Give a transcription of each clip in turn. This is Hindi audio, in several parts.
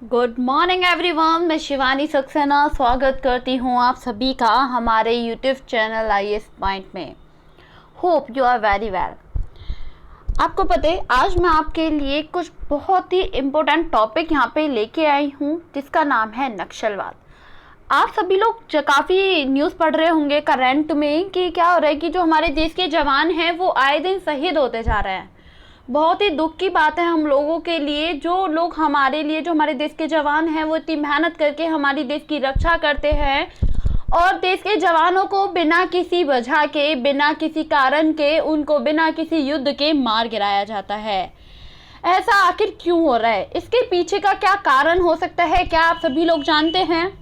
गुड मॉर्निंग एवरीवन, मैं शिवानी सक्सेना स्वागत करती हूँ आप सभी का हमारे यूट्यूब चैनल आईएएस पॉइंट में। Hope you are very well. आपको पता है आज मैं आपके लिए कुछ बहुत ही इम्पोर्टेंट टॉपिक यहाँ पे लेके आई हूँ जिसका नाम है नक्सलवाद। आप सभी लोग काफ़ी न्यूज़ पढ़ रहे होंगे करंट में कि क्या हो रहा है कि जो हमारे देश के जवान हैं वो आए दिन शहीद होते जा रहे हैं। बहुत ही दुख की बात है हम लोगों के लिए, जो लोग हमारे लिए, जो हमारे देश के जवान हैं वो इतनी मेहनत करके हमारी देश की रक्षा करते हैं और देश के जवानों को बिना किसी वजह के, बिना किसी कारण के, उनको बिना किसी युद्ध के मार गिराया जाता है। ऐसा आखिर क्यों हो रहा है? इसके पीछे का क्या कारण हो सकता है, क्या आप सभी लोग जानते हैं?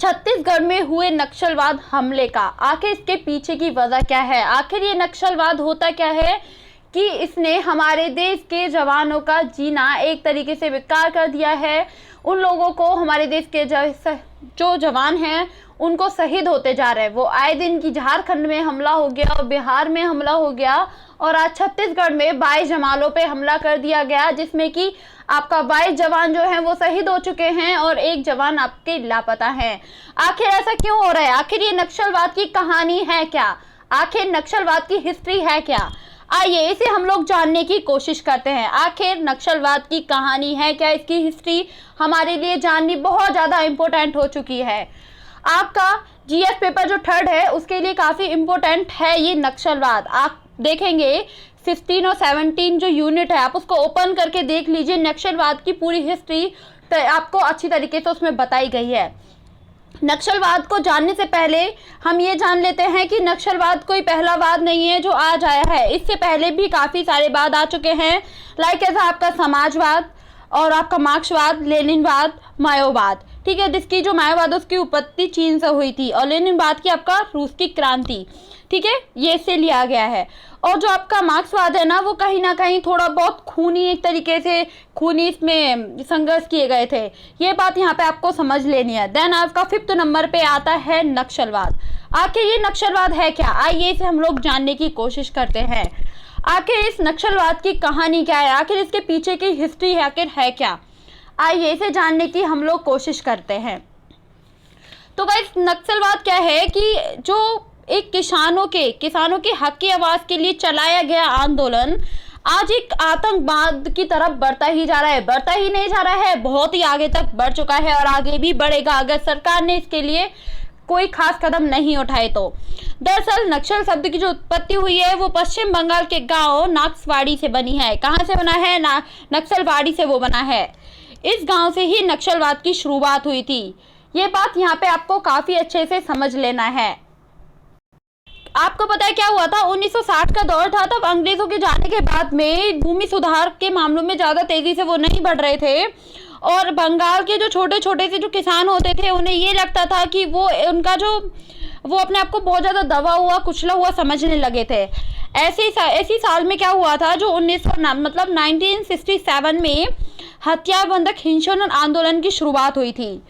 छत्तीसगढ़ में हुए नक्सलवाद हमले का आखिर इसके पीछे की वजह क्या है? आखिर ये नक्सलवाद होता क्या है कि इसने हमारे देश के जवानों का जीना एक तरीके से बेकार कर दिया है। उन लोगों को, हमारे देश के जो जवान हैं उनको शहीद होते जा रहे हैं। वो आए दिन की झारखंड में हमला हो गया और बिहार में हमला हो गया और आज छत्तीसगढ़ में 22 जवानों पे हमला कर दिया गया, जिसमें कि आपका 22 जवान जो हैं वो शहीद हो चुके हैं और एक जवान आपके लापता हैं। आखिर ऐसा क्यों हो रहा है? आखिर ये नक्सलवाद की कहानी है क्या? आखिर नक्सलवाद की हिस्ट्री है क्या? आइए इसे हम लोग जानने की कोशिश करते हैं। आखिर नक्सलवाद की कहानी है क्या? इसकी हिस्ट्री हमारे लिए जाननी बहुत ज़्यादा इम्पोर्टेंट हो चुकी है। आपका जीएस पेपर जो 3rd है उसके लिए काफ़ी इम्पोर्टेंट है ये नक्सलवाद। आप देखेंगे 15 और 17 जो यूनिट है आप उसको ओपन करके देख लीजिए। नक्सलवाद की पूरी हिस्ट्री आपको अच्छी तरीके से उसमें बताई गई है। नक्सलवाद को जानने से पहले हम ये जान लेते हैं कि नक्सलवाद कोई पहला वाद नहीं है जो आज आया है। इससे पहले भी काफ़ी सारे वाद आ चुके हैं, लाइक ऐसा आपका समाजवाद और आपका मार्क्सवाद, लेनिनवाद, माओवाद। ठीक है, जिसकी जो माओवाद उसकी उत्पत्ति चीन से हुई थी और लेनिनवाद की आपका रूस की क्रांति, ठीक है, ये इससे लिया गया है। और जो आपका मार्क्सवाद है ना वो कहीं ना कहीं थोड़ा बहुत खूनी, एक तरीके से खूनी इसमें संघर्ष किए गए थे। ये बात यहाँ पे आपको समझ लेनी है। देन आपका 5th नंबर पे आता है नक्सलवाद। आखिर ये नक्सलवाद है क्या? आइए इसे हम लोग जानने की कोशिश करते हैं। आखिर इस नक्सलवाद की कहानी क्या है? आखिर इसके पीछे की हिस्ट्री आखिर है क्या? आइए इसे जानने की हम लोग कोशिश करते हैं। तो गाइस, नक्सलवाद क्या है कि जो एक किसानों के हक की आवाज़ के लिए चलाया गया आंदोलन आज एक आतंकवाद की तरफ बढ़ता ही जा रहा है। बढ़ता ही नहीं जा रहा है, बहुत ही आगे तक बढ़ चुका है और आगे भी बढ़ेगा अगर सरकार ने इसके लिए कोई खास कदम नहीं उठाए तो। दरअसल नक्सल शब्द की जो उत्पत्ति हुई है वो पश्चिम बंगाल के गांव नाक्सवाड़ी से बनी है। कहाँ से बना है? नक्सलवाड़ी से वो बना है। इस गांव से ही नक्सलवाद की शुरुआत हुई थी। ये बात यहाँ पे आपको काफ़ी अच्छे से समझ लेना है। आपको पता है क्या हुआ था? 1960 का दौर था, तब अंग्रेजों के जाने के बाद में भूमि सुधार के मामलों में ज़्यादा तेज़ी से वो नहीं बढ़ रहे थे और बंगाल के जो छोटे छोटे से जो किसान होते थे उन्हें ये लगता था कि वो अपने आप को बहुत ज़्यादा दबा हुआ, कुचला हुआ समझने लगे थे। ऐसी साल में क्या हुआ था, जो 1967 में हथियारबंद हिंसक आंदोलन की शुरुआत हुई थी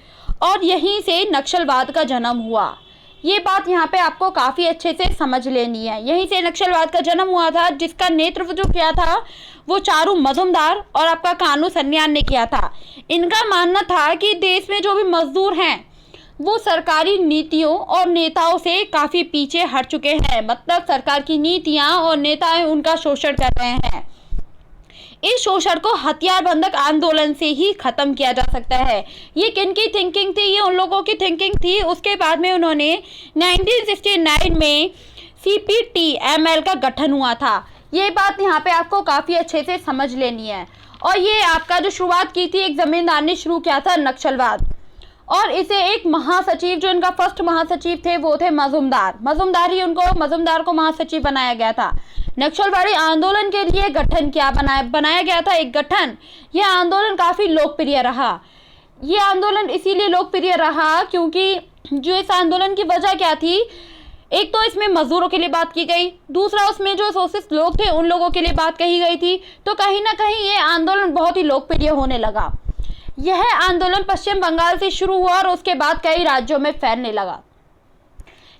और यहीं से नक्सलवाद का जन्म हुआ। ये बात यहाँ पे आपको काफ़ी अच्छे से समझ लेनी है। यहीं से नक्सलवाद का जन्म हुआ था, जिसका नेतृत्व जो किया था वो चारू मजुमदार और आपका कानू सन्यान ने किया था। इनका मानना था कि देश में जो भी मजदूर हैं वो सरकारी नीतियों और नेताओं से काफ़ी पीछे हट चुके हैं। मतलब सरकार की नीतियाँ और नेता उनका शोषण कर रहे हैं। इस शोषण को हथियारबंद आंदोलन से ही खत्म किया जा सकता है। ये किनकी थिंकिंग थी? ये उन लोगों की थिंकिंग थी। उसके बाद में उन्होंने 1969 में CPTML का गठन हुआ था। ये बात यहाँ पे आपको काफ़ी अच्छे से समझ लेनी है। और ये आपका जो शुरुआत की थी एक जमींदार ने शुरू किया था नक्सलवाद, और इसे एक महासचिव, जो इनका फर्स्ट महासचिव थे वो थे मजुमदार को महासचिव बनाया गया था। नक्सलवादी आंदोलन के लिए बनाया गया था एक गठन। यह आंदोलन काफ़ी लोकप्रिय रहा। ये आंदोलन इसीलिए लोकप्रिय रहा क्योंकि जो इस आंदोलन की वजह क्या थी, एक तो इसमें मजदूरों के लिए बात की गई, दूसरा उसमें जो शोषित लोग थे उन लोगों के लिए बात कही गई थी। तो कहीं ना कहीं ये आंदोलन बहुत ही लोकप्रिय होने लगा। यह आंदोलन पश्चिम बंगाल से शुरू हुआ और उसके बाद कई राज्यों में फैलने लगा।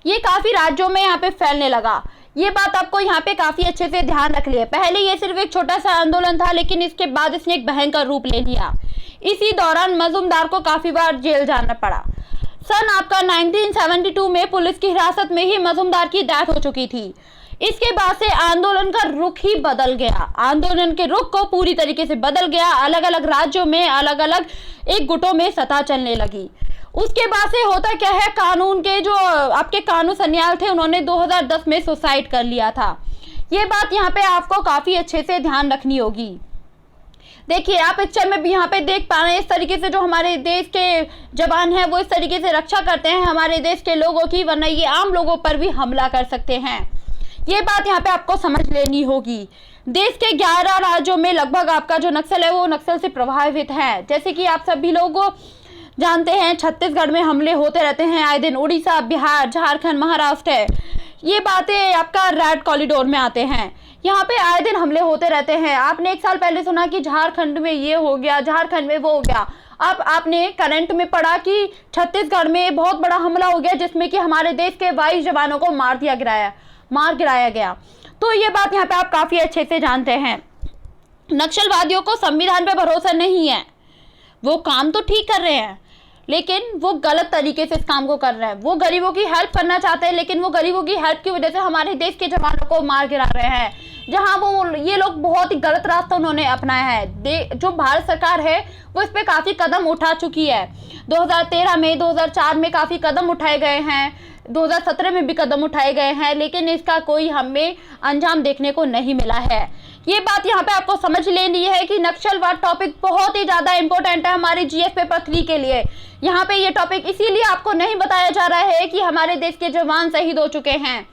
ये काफ़ी राज्यों में यहाँ पे फैलने लगा। ये बात आपको यहाँ पे काफी अच्छे से ध्यान रख लिया। पहले ये सिर्फ एक छोटा सा आंदोलन था, लेकिन इसके बाद इसने एक भयंकर रूप ले लिया। इसी दौरान मजूमदार को काफी बार जेल जाना पड़ा। सन आपका 1972 में पुलिस की हिरासत में ही मजूमदार की डेथ हो चुकी थी। इसके बाद से आंदोलन का रुख ही बदल गया। आंदोलन के रुख को पूरी तरीके से बदल गया। अलग अलग राज्यों में अलग अलग एक गुटों में सत्ता चलने लगी। उसके बाद से होता क्या है, कानून के जो आपके कानून सन्याल थे, उन्होंने 2010 में सुसाइड कर लिया था। ये बात यहाँ पे आपको काफी अच्छे से ध्यान रखनी होगी। देखिए, आप पिक्चर में भी यहाँ पे देख पा रहे हैं, इस तरीके से जो हमारे देश के जवान हैं वो इस तरीके से रक्षा करते हैं हमारे देश के लोगों की, वरना ये आम लोगों पर भी हमला कर सकते हैं। ये बात यहाँ पे आपको समझ लेनी होगी। देश के 11 राज्यों में लगभग आपका जो नक्सल है वो नक्सल से प्रभावित है। जैसे कि आप सभी लोग जानते हैं, छत्तीसगढ़ में हमले होते रहते हैं आए दिन। उड़ीसा, बिहार, झारखंड, महाराष्ट्र है, ये बातें आपका रेड कॉरिडोर में आते हैं। यहाँ पे आए दिन हमले होते रहते हैं। आपने एक साल पहले सुना कि झारखंड में ये हो गया, झारखंड में वो हो गया। अब आपने करंट में पढ़ा कि छत्तीसगढ़ में बहुत बड़ा हमला हो गया, जिसमें कि हमारे देश के 22 जवानों को मार गिराया गया। तो ये बात यहाँ पे आप काफी अच्छे से जानते हैं। नक्सलवादियों को संविधान पे भरोसा नहीं है। वो काम तो ठीक कर रहे हैं, लेकिन वो गलत तरीके से इस काम को कर रहे हैं। वो गरीबों की हेल्प करना चाहते हैं, लेकिन वो गरीबों की हेल्प की वजह से हमारे देश के जवानों को मार गिरा रहे हैं। जहां ये लोग बहुत ही गलत रास्ता उन्होंने अपनाया है। जो भारत सरकार है वो इस पे काफी कदम उठा चुकी है। 2013 में, 2004 में काफी कदम उठाए गए हैं, 2017 में भी कदम उठाए गए हैं, लेकिन इसका कोई हमें अंजाम देखने को नहीं मिला है। ये बात यहाँ पे आपको समझ लेनी है कि नक्सलवाद टॉपिक बहुत ही ज्यादा इंपॉर्टेंट है हमारे जीएस पेपर 3 के लिए। यहाँ पे ये टॉपिक इसीलिए आपको नहीं बताया जा रहा है कि हमारे देश के जवान शहीद हो चुके हैं।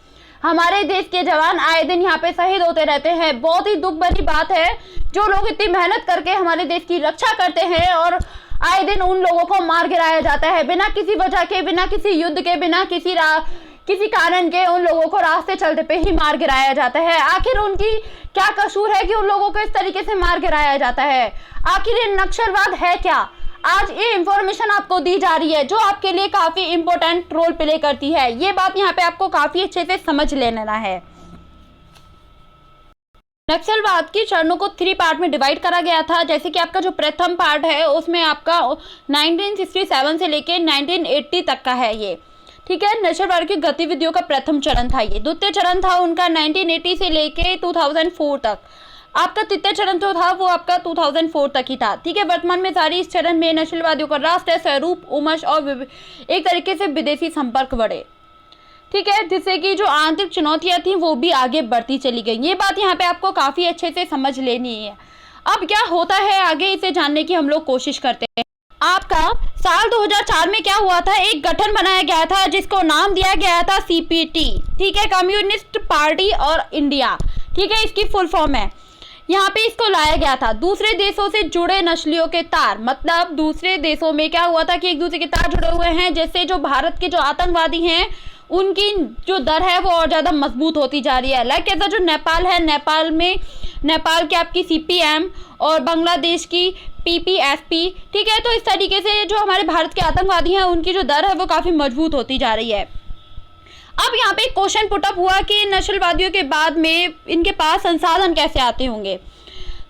हमारे देश के जवान आए दिन यहाँ पे शहीद होते रहते हैं। बहुत ही दुख भरी बात है, जो लोग इतनी मेहनत करके हमारे देश की रक्षा करते हैं और आए दिन उन लोगों को मार गिराया जाता है बिना किसी वजह के, बिना किसी युद्ध के, बिना किसी कारण के। उन लोगों को रास्ते चलते पे ही मार गिराया जाता है। आखिर उनकी क्या कसूर है कि उन लोगों को इस तरीके से मार गिराया जाता है? आखिर ये नक्सलवाद है क्या? आज ये इंफॉर्मेशन आपको दी जा रही है, जो आपके लिए काफी इंपॉर्टेंट रोल प्ले करती है। ये बात यहाँ पे आपको काफी अच्छे से समझ लेना है। नक्सलवाद की चरणों को 3 पार्ट में डिवाइड करा गया था। जैसे कि आपका जो प्रथम पार्ट है उसमें आपका 1967 से लेके 1980 तक का है ये, ठीक है। नक्सलवाद की गतिविधियों का प्रथम चरण था ये। द्वितीय चरण था उनका 1980 से लेके 2004 तक। आपका तृतीय चरण जो था वो आपका 2004 तक ही था, ठीक है। वर्तमान में जारी इस चरण में नक्सलवादियों का राष्ट्रीय स्वरूप, उमस और एक तरीके से विदेशी संपर्क बढ़े, ठीक है, जिससे कि जो आंतरिक चुनौतियां थी वो भी आगे बढ़ती चली गई। ये बात यहाँ पे आपको काफी अच्छे से समझ लेनी है। अब क्या होता है आगे, इसे जानने की हम लोग कोशिश करते हैं। आपका साल 2004 में क्या हुआ था, एक गठन बनाया गया था जिसको नाम दिया गया था CPT, ठीक है, कम्युनिस्ट पार्टी और इंडिया, ठीक है, इसकी फुल फॉर्म है। यहाँ पे इसको लाया गया था दूसरे देशों से जुड़े नस्लियों के तार, मतलब दूसरे देशों में क्या हुआ था कि एक दूसरे के तार जुड़े हुए हैं, जैसे जो भारत के जो आतंकवादी हैं उनकी जो दर है वो और ज़्यादा मजबूत होती जा रही है। लाइक ऐसा जो नेपाल है, नेपाल की आपकी CPM और बांग्लादेश की PPSP, ठीक है। तो इस तरीके से जो हमारे भारत के आतंकवादी हैं उनकी जो दर है वो काफ़ी मजबूत होती जा रही है। अब यहाँ पे एक क्वेश्चन पुटअप हुआ कि नक्सलवादियों के बाद में इनके पास संसाधन कैसे आते होंगे।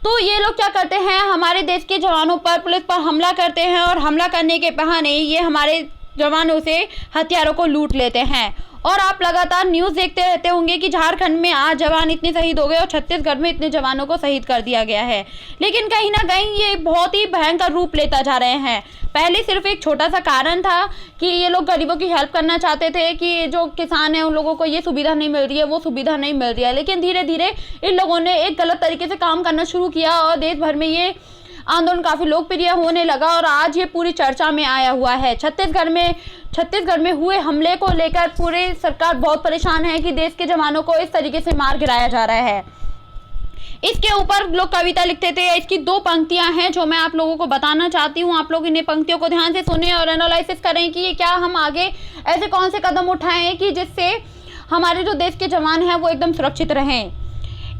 तो ये लोग क्या करते हैं, हमारे देश के जवानों पर, पुलिस पर हमला करते हैं और हमला करने के बहाने ये हमारे जवानों से हथियारों को लूट लेते हैं। और आप लगातार न्यूज़ देखते रहते होंगे कि झारखंड में आज जवान इतने शहीद हो गए और छत्तीसगढ़ में इतने जवानों को शहीद कर दिया गया है। लेकिन कहीं ना कहीं ये बहुत ही भयंकर रूप लेता जा रहे हैं। पहले सिर्फ एक छोटा सा कारण था कि ये लोग गरीबों की हेल्प करना चाहते थे कि जो किसान हैं उन लोगों को ये सुविधा नहीं मिल रही है, वो सुविधा नहीं मिल रही है। लेकिन धीरे धीरे इन लोगों ने एक गलत तरीके से काम करना शुरू किया और देश भर में ये आंदोलन काफ़ी लोकप्रिय होने लगा और आज ये पूरी चर्चा में आया हुआ है। छत्तीसगढ़ में हुए हमले को लेकर पूरी सरकार बहुत परेशान है कि देश के जवानों को इस तरीके से मार गिराया जा रहा है। इसके ऊपर लोग कविता लिखते थे। इसकी 2 पंक्तियां हैं जो मैं आप लोगों को बताना चाहती हूँ। आप लोग इन पंक्तियों को ध्यान से सुने और एनालिसिस करें कि क्या हम आगे ऐसे कौन से कदम उठाएं कि जिससे हमारे जो देश के जवान हैं वो एकदम सुरक्षित रहें।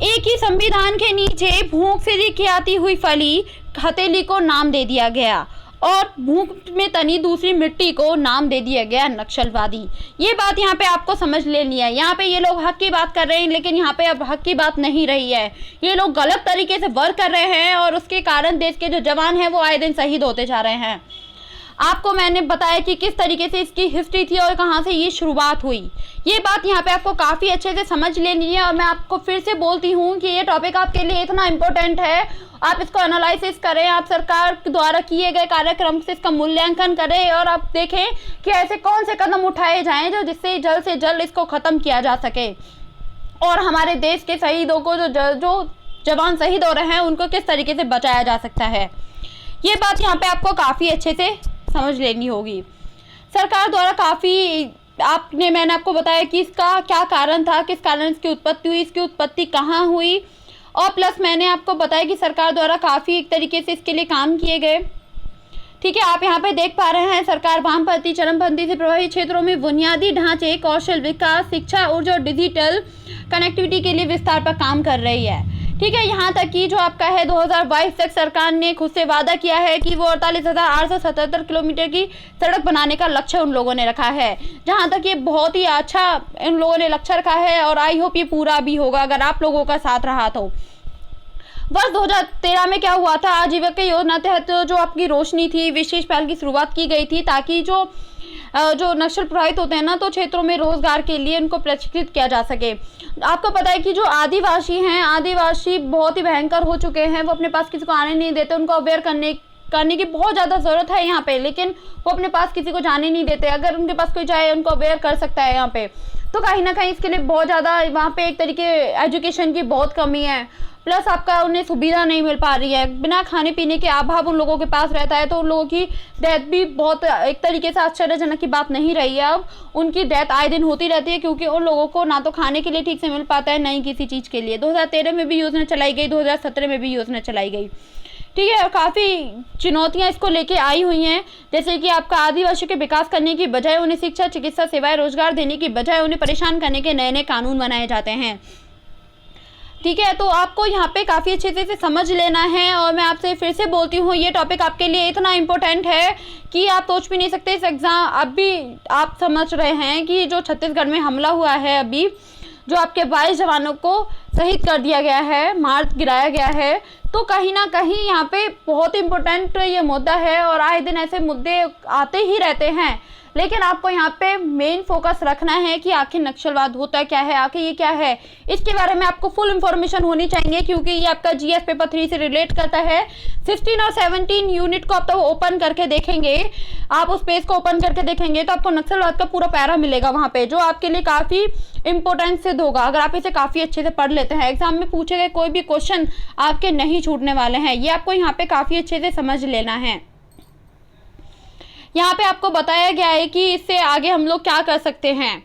एक ही संविधान के नीचे भूख से खियाती हुई फली हथेली को नाम दे दिया गया और भूख में तनी दूसरी मिट्टी को नाम दे दिया गया नक्सलवादी। ये बात यहाँ पे आपको समझ लेनी है। यहाँ पे ये लोग हक की बात कर रहे हैं, लेकिन यहाँ पे अब हक की बात नहीं रही है। ये लोग गलत तरीके से वर्क कर रहे हैं और उसके कारण देश के जो जवान हैं वो आए दिन शहीद होते जा रहे हैं। आपको मैंने बताया कि किस तरीके से इसकी हिस्ट्री थी और कहाँ से ये शुरुआत हुई। ये बात यहाँ पे आपको काफ़ी अच्छे से समझ लेनी है। और मैं आपको फिर से बोलती हूँ कि ये टॉपिक आपके लिए इतना इम्पोर्टेंट है, आप इसको एनालिसिस करें, आप सरकार द्वारा किए गए कार्यक्रम से इसका मूल्यांकन करें और आप देखें कि ऐसे कौन से कदम उठाए जाएँ जो जिससे जल्द से जल्द इसको ख़त्म किया जा सके और हमारे देश के शहीदों को जो जवान शहीद हो रहे हैं उनको किस तरीके से बचाया जा सकता है। ये बात यहाँ पे आपको काफ़ी अच्छे से समझ लेनी होगी। सरकार द्वारा काफ़ी मैंने आपको बताया कि इसका क्या कारण था, किस कारण इसकी उत्पत्ति हुई, इसकी उत्पत्ति कहाँ हुई, और प्लस मैंने आपको बताया कि सरकार द्वारा काफ़ी एक तरीके से इसके लिए काम किए गए। ठीक है, आप यहाँ पे देख पा रहे हैं सरकार वामपंथी चरमपंथी से प्रभावित क्षेत्रों में बुनियादी ढांचे, कौशल विकास, शिक्षा, ऊर्जा और डिजिटल कनेक्टिविटी के लिए विस्तार पर काम कर रही है। ठीक है, यहाँ तक कि जो आपका है 2022 तक सरकार ने खुद से वादा किया है कि वो 48,877 किलोमीटर की सड़क बनाने का लक्ष्य उन लोगों ने रखा है। जहाँ तक ये बहुत ही अच्छा इन लोगों ने लक्ष्य रखा है और आई होप ये पूरा भी होगा अगर आप लोगों का साथ रहा तो। वर्ष 2013 में क्या हुआ था, आजीविका योजना तहत जो आपकी रोशनी थी, विशेष पहल की शुरुआत की गई थी ताकि जो नक्सल प्रभावित होते हैं ना तो क्षेत्रों में रोजगार के लिए उनको प्रशिक्षित किया जा सके। आपको पता है कि जो आदिवासी हैं, आदिवासी बहुत ही भयंकर हो चुके हैं, वो अपने पास किसी को आने नहीं देते, उनको अवेयर करने की बहुत ज़्यादा ज़रूरत है यहाँ पे, लेकिन वो अपने पास किसी को जाने नहीं देते। अगर उनके पास कोई जाए उनको अवेयर कर सकता है यहाँ पे, तो कहीं ना कहीं इसके लिए बहुत ज़्यादा वहाँ पे एक तरीके एजुकेशन की बहुत कमी है, प्लस आपका उन्हें सुविधा नहीं मिल पा रही है। बिना खाने पीने के अभाव उन लोगों के पास रहता है, तो उन लोगों की डेथ भी बहुत एक तरीके से आश्चर्यजनक की बात नहीं रही है। अब उनकी डेथ आए दिन होती रहती है क्योंकि उन लोगों को ना तो खाने के लिए ठीक से मिल पाता है, ना ही किसी चीज़ के लिए। 2013 में भी योजना चलाई गई, 2017 में भी योजना चलाई गई। ठीक है, और काफ़ी चुनौतियाँ इसको लेके आई हुई हैं, जैसे कि आपका आदिवासियों के विकास करने की बजाय उन्हें शिक्षा, चिकित्सा सेवाएं, रोजगार देने की बजाय उन्हें परेशान करने के नए नए कानून बनाए जाते हैं। ठीक है, तो आपको यहाँ पे काफ़ी अच्छे से समझ लेना है। और मैं आपसे फिर से बोलती हूँ, ये टॉपिक आपके लिए इतना इम्पोर्टेंट है कि आप सोच भी नहीं सकते। इस एग्ज़ाम अभी आप समझ रहे हैं कि जो छत्तीसगढ़ में हमला हुआ है, अभी जो आपके 22 जवानों को शहीद कर दिया गया है, मार गिराया गया है, तो कहीं ना कहीं यहाँ पे बहुत इम्पोर्टेंट ये मुद्दा है। और आए दिन ऐसे मुद्दे आते ही रहते हैं, लेकिन आपको यहाँ पे मेन फोकस रखना है कि आखिर नक्सलवाद होता क्या है, आखिर ये क्या है, इसके बारे में आपको फुल इन्फॉर्मेशन होनी चाहिए, क्योंकि ये आपका जीएस पेपर 3 से रिलेट करता है। 16 और 17 यूनिट को आप तो ओपन करके देखेंगे, आप उस पेज को ओपन करके देखेंगे तो आपको नक्सलवाद का पूरा पैरा मिलेगा वहाँ पे, जो आपके लिए काफ़ी इंपॉर्टेंट सिद्ध होगा अगर आप इसे काफ़ी अच्छे से पढ़ लेते हैं। एग्जाम में पूछे गए कोई भी क्वेश्चन आपके नहीं छूटने वाले हैं, ये आपको यहाँ पे काफ़ी अच्छे से समझ लेना है। यहाँ पे आपको बताया गया है कि इससे आगे हम लोग क्या कर सकते हैं।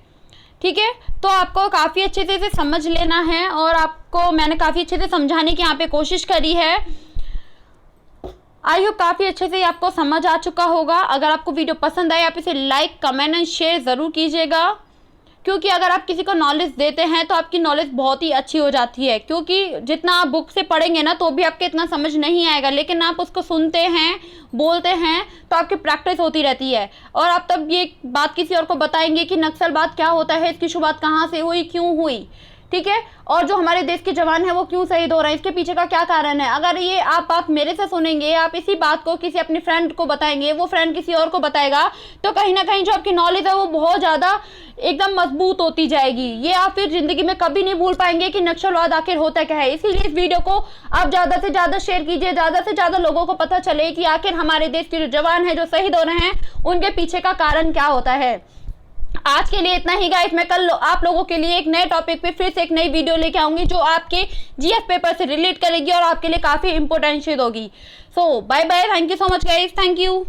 ठीक है, तो आपको काफ़ी अच्छे से समझ लेना है और आपको मैंने काफ़ी अच्छे से समझाने की यहाँ पे कोशिश करी है। आई होप काफ़ी अच्छे से आपको समझ आ चुका होगा। अगर आपको वीडियो पसंद आए आप इसे लाइक, कमेंट एंड शेयर ज़रूर कीजिएगा, क्योंकि अगर आप किसी को नॉलेज देते हैं तो आपकी नॉलेज बहुत ही अच्छी हो जाती है। क्योंकि जितना आप बुक से पढ़ेंगे ना तो भी आपके इतना समझ नहीं आएगा, लेकिन आप उसको सुनते हैं, बोलते हैं तो आपकी प्रैक्टिस होती रहती है और आप तब ये बात किसी और को बताएंगे कि नक्सलवाद क्या होता है, इसकी शुरुआत कहाँ से हुई, क्यों हुई। ठीक है, और जो हमारे देश के जवान हैं वो क्यों शहीद हो रहे हैं, इसके पीछे का क्या कारण है। अगर ये आप बात मेरे से सुनेंगे, आप इसी बात को किसी अपने फ्रेंड को बताएंगे, वो फ्रेंड किसी और को बताएगा, तो कहीं ना कहीं जो आपकी नॉलेज है वो बहुत ज़्यादा एकदम मजबूत होती जाएगी। ये आप फिर जिंदगी में कभी नहीं भूल पाएंगे कि नक्सलवाद आखिर होता क्या है। इसीलिए इस वीडियो को आप ज़्यादा से ज़्यादा शेयर कीजिए, ज़्यादा से ज़्यादा लोगों को पता चले कि आखिर हमारे देश के जो जवान हैं जो शहीद हो रहे हैं उनके पीछे का कारण क्या होता है। आज के लिए इतना ही गाइस, मैं कल आप लोगों के लिए एक नए टॉपिक पे फिर से एक नई वीडियो लेके आऊंगी जो आपके जीएस पेपर से रिलेट करेगी और आपके लिए काफ़ी इंपॉर्टेंट होगी। So bye bye, thank you so much guys, thank you.